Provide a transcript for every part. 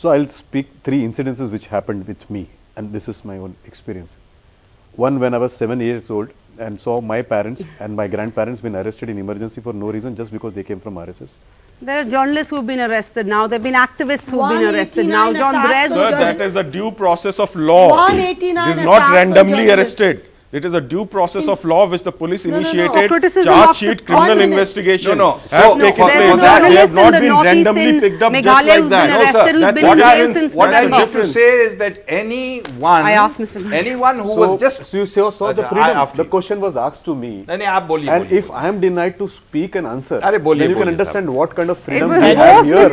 So I'll speak 3 incidences which happened with me, and this is my own experience. One, when I was 7 years old and saw my parents and my grandparents been arrested in emergency for no reason just because they came from RSS. There are journalists who have been arrested now. There have been activists who have been arrested now. John Brez. Sir, that is a due process of law. 189 It is not randomly arrested. It is a due process of law which the police initiated, charge sheet, criminal investigation has taken place. They have not been randomly picked up just like that. No, sir. That's what I mean to say is that anyone who was just... So you saw the freedom. The question was asked to me. And if I am denied to speak and answer, then you can understand what kind of freedom we have here.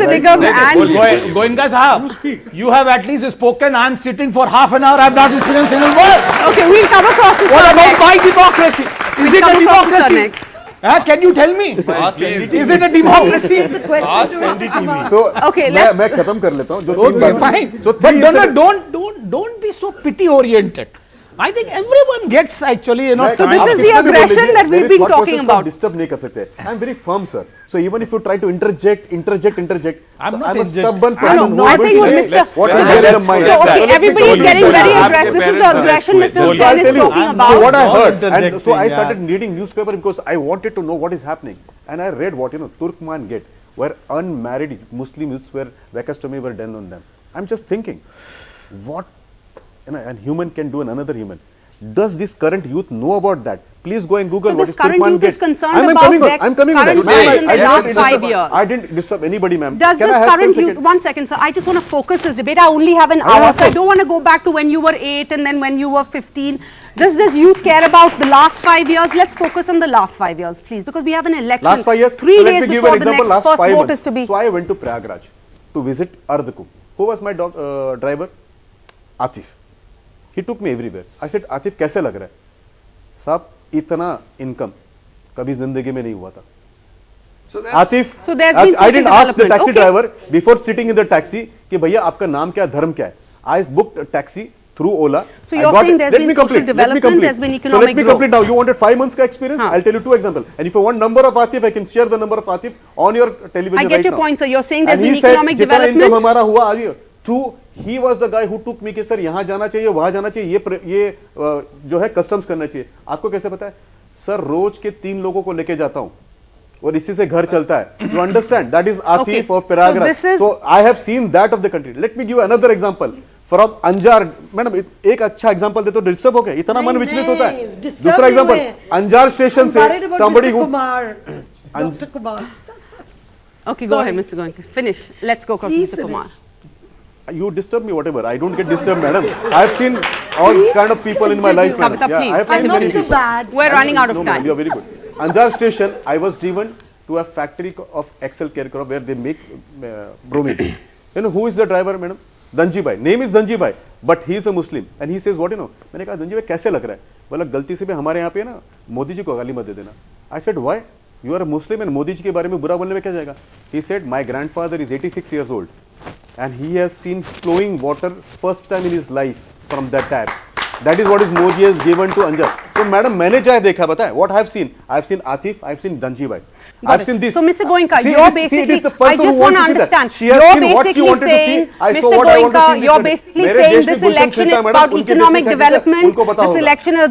Goenka sahab, you have at least spoken. I am sitting for half an hour. I have not spoken a single word. Okay, we'll come across this. What about my democracy? Is it a democracy? Can you tell me? Is it a democracy? Ask NDTV. So, okay, मैं खत्म कर लेता हूँ. Okay, fine. So but don't be so pity oriented. I think everyone gets actually, So this is the aggression that we've been talking about. Disturb नहीं कर सकते. I am very firm, sir. So even if you try to interject, I'm a stubborn person. I think what is there in the mind. Okay, everybody is getting very aggressive. This is the aggression Mr. Hussain is talking about. So what I heard, and so I started reading newspaper because I wanted to know what is happening, and I read what Turkmen get, where unmarried Muslims were vacastomy were done on them. I'm just thinking, what a human can do another human. Does this current youth know about that? Please go and Google so what this is current Turkmen youth get. is concerned about I'm coming on current that. youth in the last 5 years. I didn't disturb anybody, ma'am. Does this current youth, 1 second sir, I just want to focus this debate. I only have an hour, so I don't want to go back to when you were 8 and then when you were 15. Does this youth care about the last 5 years? Let's focus on the last 5 years, please, because we have an election. Last 5 years? 3 so days let me give before an example. the next Last first 5 vote months. is to be. So I went to Prayagraj to visit Ardhku. Who was my driver? Atif. He took me everywhere. I said, Atif, कैसे लग रहा है? साहब, इतना income कभी जिंदगी में नहीं हुआ था. Atif, I didn't ask the taxi driver before sitting in the taxi कि भैया आपका नाम क्या, धर्म क्या है? I booked a taxi through Ola. So you're saying there's been social development, there's been economic growth. So let me complete now. You wanted 5 months ka experience? I'll tell you 2 examples. And if you want number of Atif, I can share the number of Atif on your television right now. I get your point, sir. You're saying there's been And economic he said, development. income हमारा हुआ आज. 2, he was the guy who took me कि sir यहाँ जाना चाहिए, वहाँ जाना चाहिए, ये जो है customs करना चाहिए. आपको कैसे पता है? सर रोज के 3 लोगों को लेके जाता हूँ और इसी से घर चलता है. You understand? That is Atif of Prayagraj. So I have seen that of the country. Let me give you another example. From Anjar, madam एक अच्छा एग्जांपल दे तो डिस्टर्ब हो गया, इतना मन विचलित होता है. दूसरा एग्जांपल, अंजार स्टेशन से somebody who Dr. Kumar. Okay, go ahead, Mr. Goenka. Finish. Let's go across Mr. Kumar. You disturb me, whatever. I don't get disturbed, madam. I have seen all kind of people in my life, madam. Kavita, I have please. seen I'm many not so people. bad. We're running out of No, time. ma'am, you are very good. Anjar station, I was driven to a factory of Excel Carecroft where they make bromine. You know who is the driver, madam? Danji Bhai. Name is Danji Bhai, but he is a Muslim. And he says, what you know? मैंने कहा Danji Bhai कैसे लग रहा है? बोला गलती से भी हमारे यहाँ पे ना मोदी जी को गाली मत दे देना. I said, why? You are a Muslim and Modi ji के बारे में बुरा बोलने में क्या जाएगा? He said, my grandfather is 86 years old and he has seen flowing water first time in his life from that tap. That is what is Modi has given to Anjar. So, madam, मैंने क्या देखा पता है? What I have seen? I have seen Atif, I have seen Danji Bhai. I've seen this. So, Mr. Goenka, See, you're see, basically, it is the person I just who want to wants to see that. understand, She has you're seen what she basically wanted to saying, see. I Mr. saw what I wanted to Goenka, see. you're basically मेरे saying देश में this Gulshan election खिलता है, is madam, about उनके देश में economic क्या कहते हैं, development, उनको पता this होगा. election is